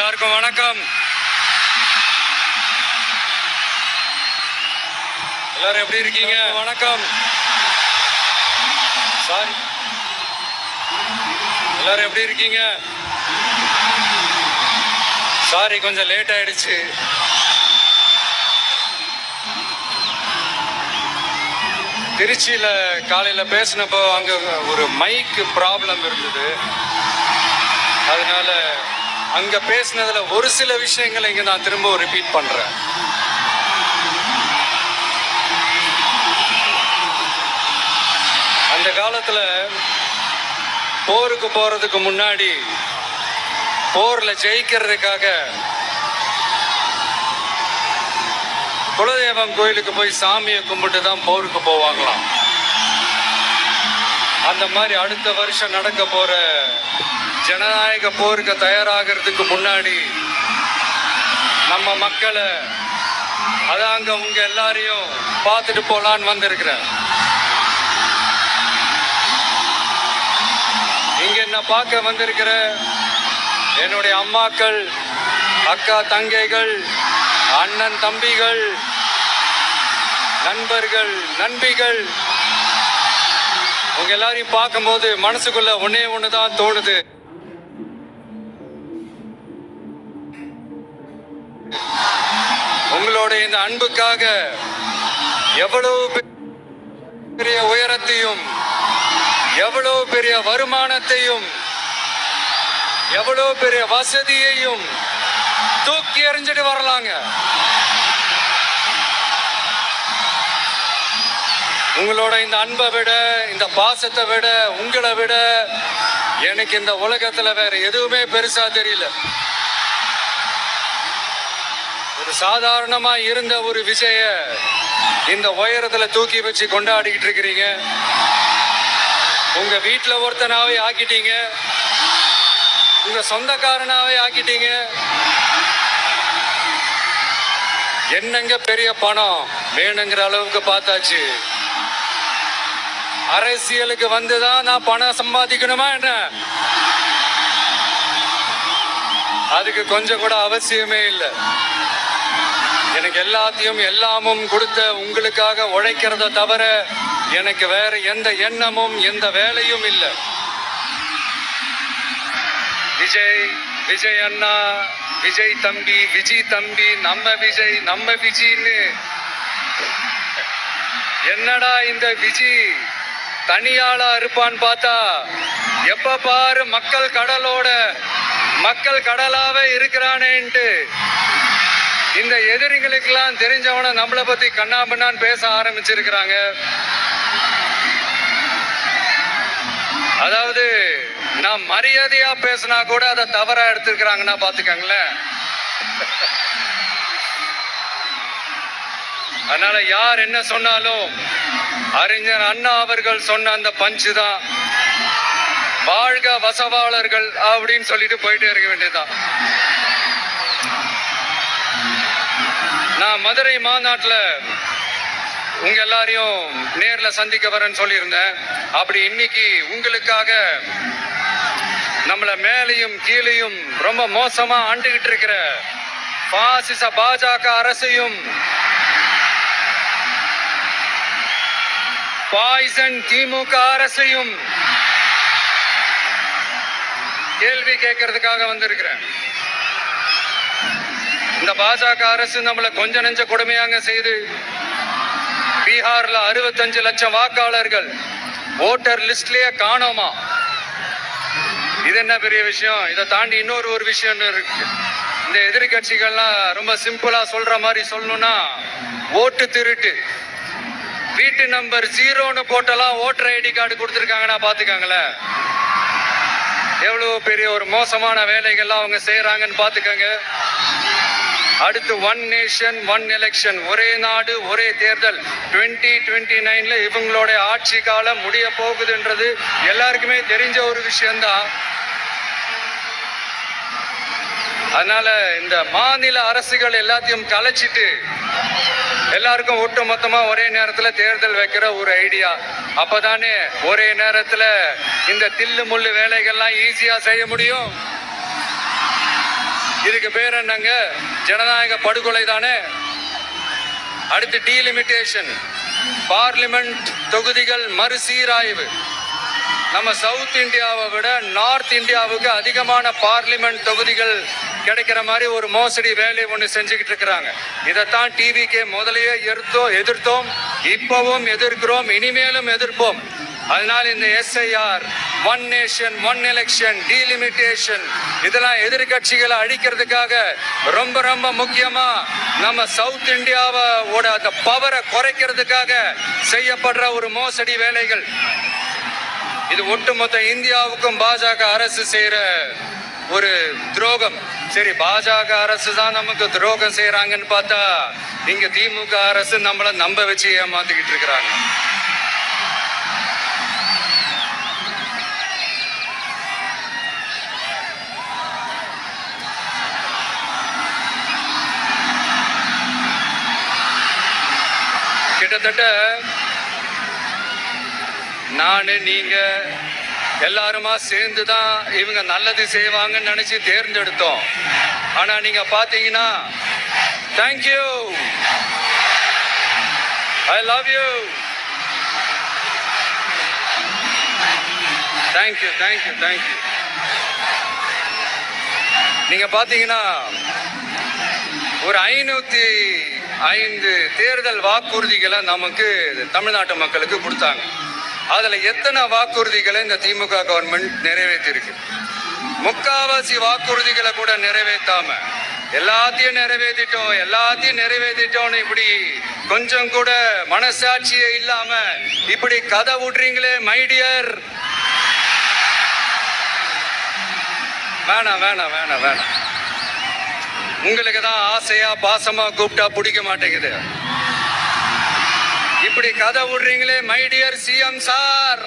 எல்லாருக்கும் வணக்கம். எல்லாரும் எப்படி இருக்கீங்க? வணக்கம். சாரி, எல்லாரும் எப்படி இருக்கீங்க? சாரி, கொஞ்சம் லேட் ஆயிடுச்சு. திருச்சியில் காலையில் பேசினப்போ அங்கே ஒரு மைக்கு ப்ராப்ளம் இருந்தது. அதனால அங்கே பேசினதில் ஒரு சில விஷயங்களை இங்கே நான் திரும்ப ரிப்பீட் பண்ணுறேன். அந்த காலத்தில் போருக்கு போகிறதுக்கு முன்னாடி போரில் ஜெயிக்கிறதுக்காக குலதெய்வம் கோயிலுக்கு போய் சாமியை கும்பிட்டு தான் போருக்கு போவாங்களாம். அந்த மாதிரி அடுத்த வருஷம் நடக்க போற ஜனநாயக போருக்கு தயாராகிறதுக்கு முன்னாடி நம்ம மக்களை அதாங்க உங்க எல்லாரையும் பார்த்துட்டு போலான்னு வந்திருக்கிறேன். இங்க என்ன பார்க்க வந்திருக்கிற என்னுடைய அம்மாக்கள், அக்கா தங்கைகள், அண்ணன் தம்பிகள், நண்பர்கள், நண்பிகள், உங்க எல்லாரையும் பார்க்கும்போது மனசுக்குள்ள ஒன்னே ஒண்ணுதான் தோணுது. உங்களோட இந்த அன்புக்காக எவ்வளவு பெரிய உயரத்தையும், எவ்வளவு பெரிய வருமானத்தையும், எவ்வளவு பெரிய வசதியையும் தூக்கி எறிஞ்சிட்டு வரலாங்க. உங்களோட இந்த அன்பை விட, இந்த பாசத்தை விட, உங்களை விட எனக்கு இந்த உலகத்துல வேற எதுவுமே பெருசா தெரியல. ஒரு சாதாரணமா இருந்த ஒரு விஜய இந்த உயரத்துல தூக்கி வச்சு கொண்டாடிக்கிட்டு இருக்கிறீங்க. உங்க வீட்டுல ஒருத்தனாவே ஆக்கிட்டீங்க, உங்க சொந்தக்காரனாவே ஆக்கிட்டீங்க. என்னங்க பெரிய பணம் வேணுங்கிற அளவுக்கு பார்த்தாச்சு. அரசியலுக்கு வந்துதான் நான் பணம் சம்பாதிக்கணுமா என்ன? அதுக்கு கொஞ்சம் கூட அவசியமே இல்லை. எனக்கு எல்லாத்தையும் எல்லாமும் கொடுத்த உங்களுக்காக உழைக்கிறத தவிர எனக்கு வேற எந்த எண்ணமும் எந்த வேலையும் இல்லை. விஜய் அண்ணா, விஜய் தம்பி, விஜய் தம்பி, நம்ம விஜய், நம்ம விஜய்னு என்னடா இந்த விஜய் தனியாளா இருப்பான்னு பார்த்தா எப்ப பாரு மக்கள் கடலோட மக்கள் கடலாவே இருக்கிறானேன்ட்டு இந்த எதிரிகளுக்கெல்லாம் தெரிஞ்சவன நம்மளை பத்தி கண்ணாமண்ணான்னு பேச ஆரம்பிச்சிருக்கிறாங்க. அதாவது நான் மரியாதையா பேசினா கூட அதை தவறா எடுத்துக்கிறாங்கன்னா பாத்துக்கங்களேன். அதனால யார் என்ன சொன்னாலும் அறிஞர் அண்ணா அவர்கள் சொன்ன அந்த பஞ்சு தான், வாழ்க வசவாளர்கள் அப்படின்னு சொல்லிட்டு போயிட்டே இருக்க வேண்டியதுதான். நான் மதுரை மாநாட்டில் உங்க எல்லாரையும் நேர்ல சந்திக்க வரேன்னு சொல்லியிருந்தேன். அப்படி இன்னைக்கு உங்களுக்காக நம்மள மேலையும் கீழையும் ரொம்ப மோசமா ஆண்டுகிட்டு இருக்கிற பாசிச பாஜக அரசையும் பாய்சன் திமுக அரசையும் கேள்வி கேட்கறதுக்காக வந்திருக்கிறேன். இந்த பாஜக அரசு நம்மளை கொஞ்ச நெஞ்ச கொடுமையாங்க செய்து பீகார்ல 65 லட்சம் வாக்காளர்கள் ஓட்டர் லிஸ்ட்லயே காணோமா. இது என்ன பெரிய விஷயம்? இதை தாண்டி இன்னொரு விஷயம் இருக்கு. இந்த எதிர்கட்சிகள்லாம் ரொம்ப சிம்பிளா சொல்ற மாதிரி சொல்லணும்னா ஓட்டு திருட்டு, வீட்டு நம்பர் 0ன்னு போட்டெல்லாம் ஓட்டர் ஐடி கார்டு கொடுத்துருக்காங்கன்னா பாத்துக்காங்களேன். எவ்வளவு பெரிய ஒரு மோசமான வேலைகள்லாம் அவங்க செய்யறாங்கன்னு பாத்துக்கங்க. அடுத்து ஒன் நேஷன் ஒன் எலெக்ஷன், ஒரே நாடு ஒரே தேர்தல் 2029ல இவங்களோட ஆட்சி காலம் முடிய போகுதுன்றது எல்லாருக்குமே தெரிஞ்ச ஒரு விஷயம்தான். அதனால இந்த மாநில அரசுகள் எல்லாத்தையும் கலைச்சிட்டு எல்லாருக்கும் ஒட்டு மொத்தமா ஒரே நேரத்துல தேர்தல் வைக்கிற ஒரு ஐடியா. அப்பதானே ஒரே நேரத்துல இந்த தில்லு முள்ளு வேலைகள்லாம் ஈஸியா செய்ய முடியும். இதுக்கு பேர் என்னங்க? ஜனநாயக படுகொலை தானே. அடுத்து டீலிமிட்டேஷன், பார்லிமெண்ட் தொகுதிகள் மறுசீராய்வு. நம்ம சவுத் இந்தியாவை விட நார்த் இந்தியாவுக்கு அதிகமான பார்லிமெண்ட் தொகுதிகள் கிடைக்கிற மாதிரி ஒரு மோசடி வேலை ஒன்று செஞ்சுக்கிட்டு இருக்கிறாங்க. இதைத்தான் டிவிக்கு முதலையே எதிர்த்தோம், இப்பவும் எதிர்க்கிறோம், இனிமேலும் எதிர்ப்போம். அதனால இந்த SIR, one nation one election, delimitation இதெல்லாம் எதிர்கட்சிகளை அழிக்கிறதுக்காக ரொம்ப ரொம்ப முக்கியமா நம்ம சவுத் இந்தியாவோட அந்த பவரை குறைக்கிறதுக்காக செய்யப்படுற ஒரு மோசடி வேலைகள். இது ஒட்டுமொத்த இந்தியாவுக்கும் பாஜக அரசு செய்யற ஒரு துரோகம். சரி, பாஜக அரசு தான் நமக்கு துரோகம் செய்யறாங்கன்னு பார்த்தா இங்க திமுக அரசு நம்மள நம்ப வச்சு ஏமாத்திக்கிட்டு இருக்கிறாங்க. கிட்டத்தட்ட நானு நீங்க எல்லாருமா சேர்ந்துதான் இவங்க நல்லது செய்வாங்கன்னு நினைச்சு தேர்ந்தெடுத்தோம். ஆனா நீங்க பாத்தீங்கன்னா, thank you, I love you, thank you thank you thank you. நீங்க பாத்தீங்கன்னா ஒரு 505 தேர்தல் வாக்குறுதிகளை நமக்கு தமிழ்நாட்டு மக்களுக்கு கொடுத்தாங்க. அதுல எத்தனை வாக்குறுதிகளை இந்த திமுக கவர்மெண்ட் நிறைவேற்றிருக்கு? முக்காவாசி வாக்குறுதிகளை கூட நிறைவேற்றாம எல்லாத்தையும் நிறைவேற்றிட்டோம்னு இப்படி கொஞ்சம் கூட மனசாட்சியே இல்லாம இப்படி கதை விடுறீங்களே மை டியர். வேணாம் வேணாம் வேணாம் வேணாம். உங்களுக்கு தான் ஆசையா பாசமா கூப்பிட்டா பிடிக்க மாட்டேங்குது. இப்படி கதை விடுறீங்களே my dear CM sir.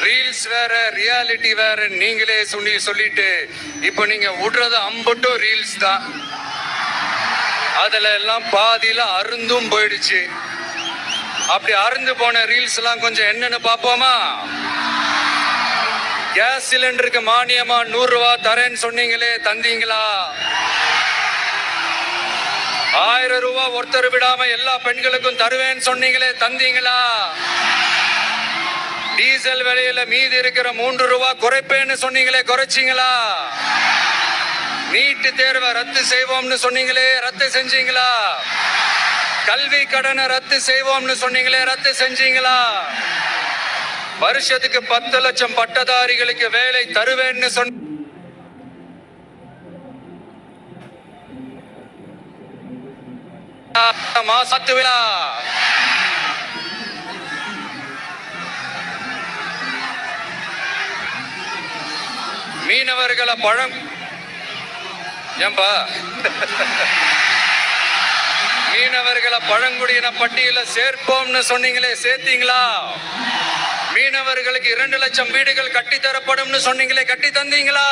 Reels வேற, ரியாலிட்டி வேற நீங்களே சொல்லிட்டு இப்ப நீங்க விடுறது அம்பட்டும் ரீல்ஸ் தான். அதுல எல்லாம் பாதியில அருந்தும் போயிடுச்சு. அப்படி அருந்து போன ரீல்ஸ் எல்லாம் கொஞ்சம் என்னன்னு பாப்போமா? கேஸ் சிலிண்டருக்கு மானியமா 100 ரூபாய் தரேன்னு சொன்னீங்களே, தந்தீங்களா? 1000 ரூபாய் ஒருத்தர் விடாம எல்லா பெண்களுக்கும் தருவேன்னு சொன்னீங்களே, தந்தீங்களா? டீசல் விலையில மீதி இருக்கிற 3 ரூபாய் குறைப்பேன்னு சொன்னீங்களே, குறைச்சிங்களா? நீட்டு தேர்வை ரத்து செய்வோம்னு சொன்னீங்களே, ரத்து செஞ்சீங்களா? கல்வி கடனை ரத்து செய்வோம்னு சொன்னீங்களே, ரத்து செஞ்சீங்களா? வருஷத்துக்கு 10 லட்சம் பட்டதாரிகளுக்கு வேலை தருவேன்னு சொன்ன மாசத்து விழா. மீனவர்களை மீனவர்களை பழங்குடியின பட்டியல சேர்ப்போம்னு சொன்னீங்களே, சேர்த்தீங்களா? மீனவர்களுக்கு 2 லட்சம் வீடுகள் கட்டித்தரப்படும் சொன்னீங்களே, கட்டி தந்தீங்களா?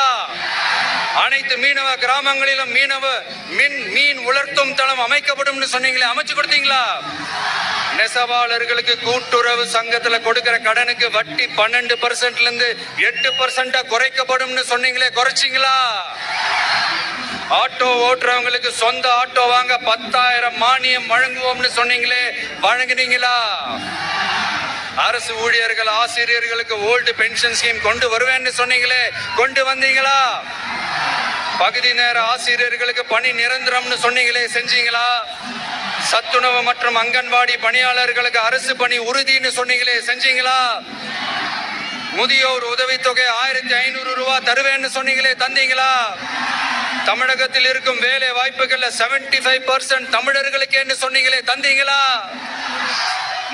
அனைத்து மீனவ கிராமங்களிலும் மீன் உலர்த்தும் தளம் அமைக்கப்படும் சொன்னீங்களே, அமைச்சு கொடுத்தீங்களா? நெசவாளர்களுக்கு கூட்டுறவு சங்கத்துல கொடுக்கிற கடனுக்கு வட்டி 12% இருந்து 8% குறைக்கப்படும் சொன்னீங்களே, குறைச்சிங்களா? ஆட்டோ ஓட்டுறவங்களுக்கு சொந்த ஆட்டோ வாங்க 10,000 மானியம் வழங்குவோம்னு சொன்னீங்களே, வழங்குனீங்களா? அரசு ஊழியர்கள் ஆசிரியர்களுக்கு ஓல்டு பென்ஷன் ஸ்கீம் கொண்டு வருவேன்னு சொன்னீங்களே, கொண்டு வந்தீங்களா? பகுதி நேர ஆசிரியர்களுக்கு பணி நிரந்தரம்னு சொன்னீங்களே, செஞ்சீங்களா? சத்துணவு மற்றும் அங்கன்வாடி பணியாளர்களுக்கு அரசு பணி உறுதின்னு சொன்னீங்களே, செஞ்சீங்களா? முதியோர் உதவித்தொகை 1500 ரூபாய் தருவேன்னு சொன்னீங்களே, தந்தீங்களா? தமிழகத்தில் இருக்கும் வேலை வாய்ப்புகள்ல 75% தமிழர்களுக்கு சொன்னீங்களே, தந்தீங்களா?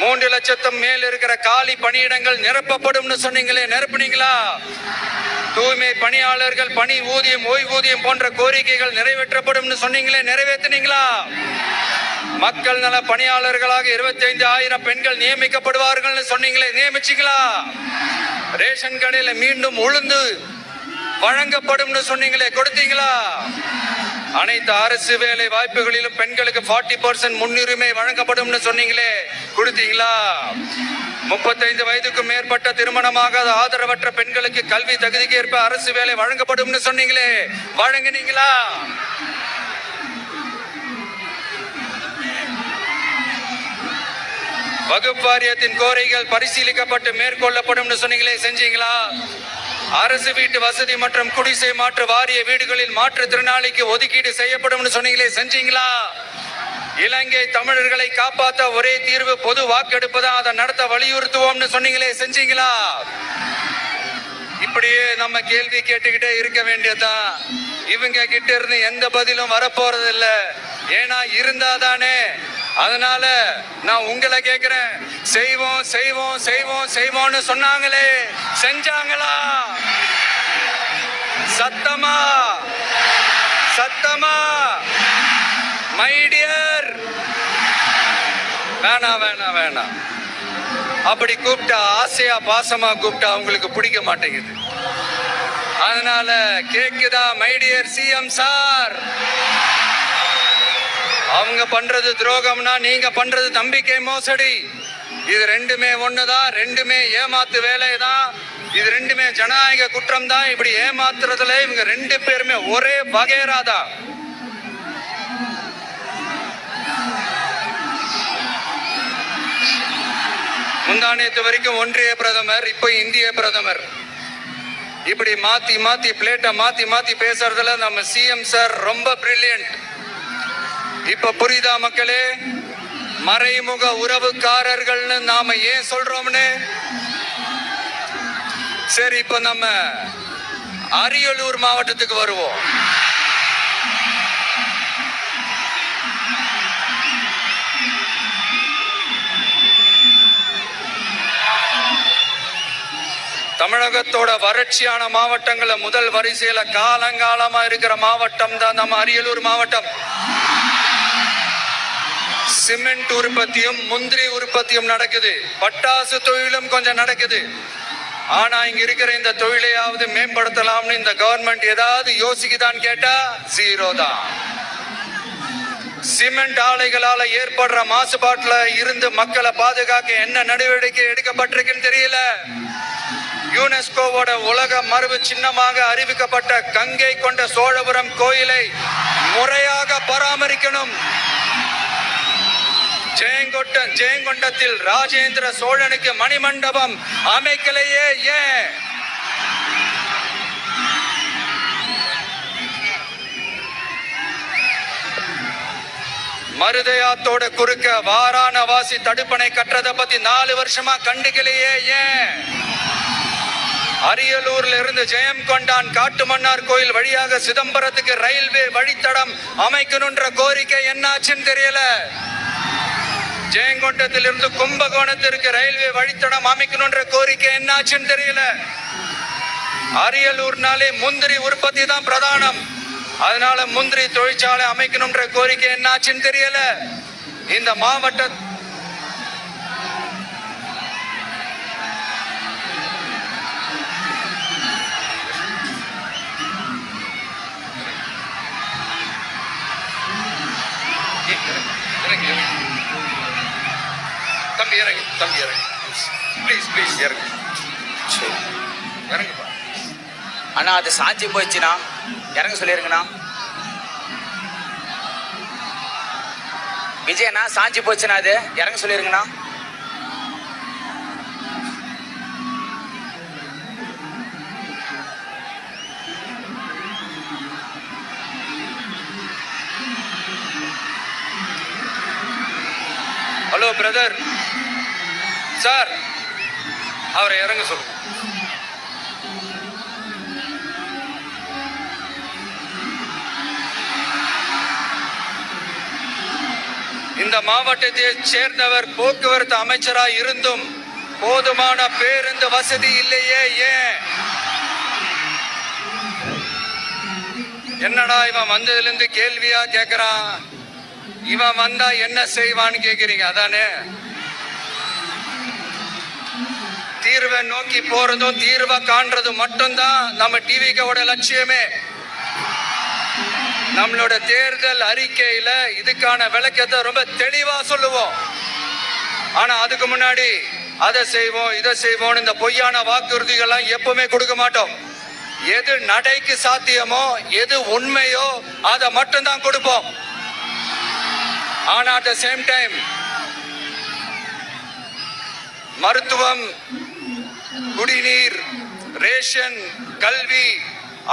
3 லட்சத்தும் மேல் இருக்கிற காலி பணியிடங்கள் நிரப்பப்படும் சொன்னீங்களே, நிரப்புனீங்களா? தூய்மை பணியாளர்கள் பணி ஊதியம், ஓய்வூதியம் போன்ற கோரிக்கைகள் நிறைவேற்றப்படும் சொன்னீங்களே, நிறைவேற்றினீங்களா? மக்கள் நல பணியாளர்களாக 25,000 பெண்கள் நியமிக்கப்படுவார்கள் சொன்னீங்களே, நியமிச்சீங்களா? ரேஷன் கடையில மீண்டும் உளுந்து வழங்கப்படும் சொன்னீங்களே, கொடுத்தீங்களா? அனைத்து அரசு வேலை வாய்ப்புகளிலும் பெண்களுக்கு 40% முன்னுரிமை வழங்கப்படும் சொன்னீங்களே, கொடுத்தீங்களா? 35 வயதுக்கு மேற்பட்ட திருமணமாகாத ஆதரவற்ற பெண்களுக்கு கல்வி தகுதிக்கு ஏற்ப அரசு வேலை வழங்கப்படும் சொன்னீங்களே, வழங்கினீங்களா? வகுப்பு வாரியத்தின் கோரிக்கைகள் பரிசீலிக்கப்பட்டு மேற்கொள்ளப்படும் சொன்னீங்களே, செஞ்சீங்களா? அரசு வீட்டு வசதி மற்றும் குடிசை மாற்று வாரிய வீடுகளில் மாற்றுத்திறனாளிக்கு ஒதுக்கீடு செய்யப்படும் சொன்னீங்களே, செஞ்சீங்களா? இலங்கை தமிழர்களை காப்பாற்ற ஒரே தீர்வு பொது வாக்கெடுப்பு தான், அதை நடத்த வலியுறுத்துவோம்னு சொன்னீங்களே, செஞ்சீங்களா? இப்படியே நம்ம கேள்வி கேட்டுக்கிட்டே இருக்க வேண்டியதுதான். இவங்க கிட்ட இருந்து எந்த பதிலும் வரப்போறது இல்ல. ஏன்னா இருந்தாதானே. அதனால நான் உங்களை கேட்கிறேன், செய்வோம் செய்வோம் செய்வோம் செய்வோம்னு சொன்னாங்களே, செஞ்சாங்களா? சத்தமா சத்தமா? மை டியர், வேணாம் வேணாம் வேணாம். அப்படி கூப்பிட்டா, ஆசையா பாசமா கூப்பிட்டா அவங்களுக்கு பிடிக்க மாட்டேங்குது. அதனால கேக்குதா மை டியர் சிஎம் சார்? அவங்க பண்றது துரோகம்னா நீங்க பண்றது நம்பிக்கை மோசடி. இது ரெண்டுமே ஒண்ணுதான், ரெண்டுமே ஏமாத்து வேலைதான். இது ரெண்டுமே ஜனநாயக குற்றம் தான். இப்படி ஏமாத்துறதுல இவங்க ரெண்டு பேருமே ஒரே வகைராதான். முந்தானேத்து வரைக்கும் ஒன்றிய பிரதமர், இப்ப இந்திய பிரதமர். இப்படி மாத்தி மாத்தி பிளேட்டை மாத்தி மாத்தி பேசுறதுல நம்ம சிஎம் சார் ரொம்ப பிரில்லியன்ட். இப்ப புரியுதா மக்களே? மறைமுக உறவுக்காரர்கள்னு நாம ஏன் சொல்றோம்னு. சரி, இப்ப நம்ம அரியலூர் மாவட்டத்துக்கு வருவோம். தமிழகத்தோட வறட்சியான மாவட்டங்கள முதல் வரிசையில காலங்காலமா இருக்கிற மாவட்டம் தான் நம்ம அரியலூர் மாவட்டம். சிமெண்ட் உற்பத்தியும் முந்திரி உற்பத்தியும் நடக்குது. பட்டாசு தொழிலும் கொஞ்சம் நடக்குது. ஆனா இங்க இருக்கிற இந்த தொழிலையாவது மேம்படுத்தலாம்னு இந்த கவர்மெண்ட் ஏதாவது யோசிக்குதான்னு கேட்டா ஜீரோ தான். சிமெண்ட் ஆலைகளால ஏற்படுற மாசுபாட்டுல இருந்து மக்களை பாதுகாக்க என்ன நடவடிக்கை எடுக்கப்பட்டிருக்குன்னு தெரியல. யுனெஸ்கோவோட உலக மரபு சின்னமாக அறிவிக்கப்பட்ட கங்கை கொண்ட சோழபுரம் கோயிலை முறையாக பராமரிக்கணும். ஜெயங்கொண்டத்தில் ராஜேந்திர சோழனுக்கு மணிமண்டபம் அமைக்கலையே ஏன்? மருதையாத்தோட குறுக்க வாராணவாசி தடுப்பணை கட்டுறதை பத்தி 4 வருஷமா கண்டுக்கலையே ஏன்? அரியலூர்ல இருந்து ஜெயங்கொண்டான் காட்டுமன்னார் கோயில் வழியாக சிதம்பரத்துக்கு ரயில்வே வழித்தடம் அமைக்கணும்ன்ற கோரிக்கை என்னாச்சுன்னு தெரியல. ஜெயங்கொண்டத்திலிருந்து கும்பகோணத்திற்கு ரயில்வே வழித்தடம் அமைக்கணும்ன்ற கோரிக்கை என்னாச்சுன்னு தெரியல. அரியலூர்னாலே முந்திரி உற்பத்தி தான் பிரதானம். அதனால முந்திரி தொழிற்சாலை அமைக்கணும்ன்ற கோரிக்கை என்னாச்சுன்னு தெரியல. இந்த மாவட்ட தம்பி இறங்கு, தம்பி இறங்கு, ப்ளீஸ் ப்ளீஸ் இறங்கு, இறங்குப்பா. அண்ணா அது சாஞ்சி போயிடுச்சுண்ணா, இறங்க சொல்லிருங்கண்ணா. விஜயண்ணா சாஞ்சி போச்சுண்ணா, அது இறங்க சொல்லிருங்கண்ணா. ஹலோ பிரதர் சார், அவரை இறங்க சொல்லுங்க. இந்த மாவட்டத்தை சேர்ந்தவர் போக்குவரத்து அமைச்சராக இருந்தும் போதுமான பேருந்து வசதி இல்லையே ஏன்? என்னடா இவன் வந்ததுல இருந்து கேள்வியா கேக்குறான். இவன் வந்தா என்ன செய்வான்னு கேக்குறீங்க அதானே? தீர்வை நோக்கி போறதும் தீர்வை காண்றதும் மட்டும்தான் நம்ம டிவிக்கோட லட்சியமே. நம்மளோட தேர்தல் அறிக்கையில இதுக்கான விளக்கத்தை ரொம்ப தெளிவா சொல்லுவோம். ஆனா அதுக்கு முன்னாடி அதை செய்வோம் இதை செய்வோம் இந்த பொய்யான வாக்குறுதிகள்லாம் எப்பவுமே கொடுக்க மாட்டோம். எது நடைக்கு சாத்தியமோ எது உண்மையோ அதை மட்டும்தான் கொடுப்போம். ஆனா அட் த சேம் டைம் மருத்துவம், குடிநீர், ரேஷன், கல்வி,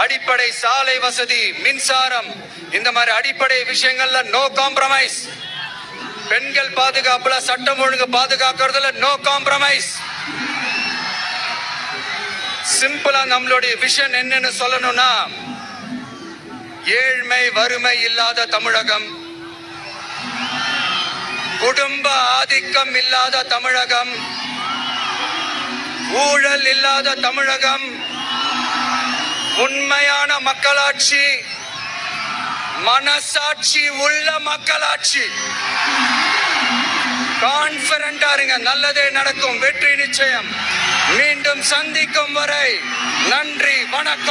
அடிப்படை சாலை வசதி, மின்சாரம், இந்த மாதிரி அடிப்படை விஷயங்கள்ல நோ காம்ப்ரமைஸ். பெண்கள் பாதுகாப்புல, சட்டம் ஒழுங்கு பாதுகாக்கிறதுல நோ காம்ப்ரமைஸ். சிம்பிளா நம்மளுடைய விஷன் என்னன்னு சொல்லணும்னா, ஏழ்மை வறுமை இல்லாத தமிழகம், குடும்ப ஆதிக்கம் இல்லாத தமிழகம், ஊழல் இல்லாத தமிழகம், உண்மையான மக்களாட்சி, மனசாட்சி உள்ள மக்களாட்சி. கான்பிடண்டா இருங்க, நல்லதே நடக்கும், வெற்றி நிச்சயம். மீண்டும் சந்திக்கும் வரை நன்றி, வணக்கம்.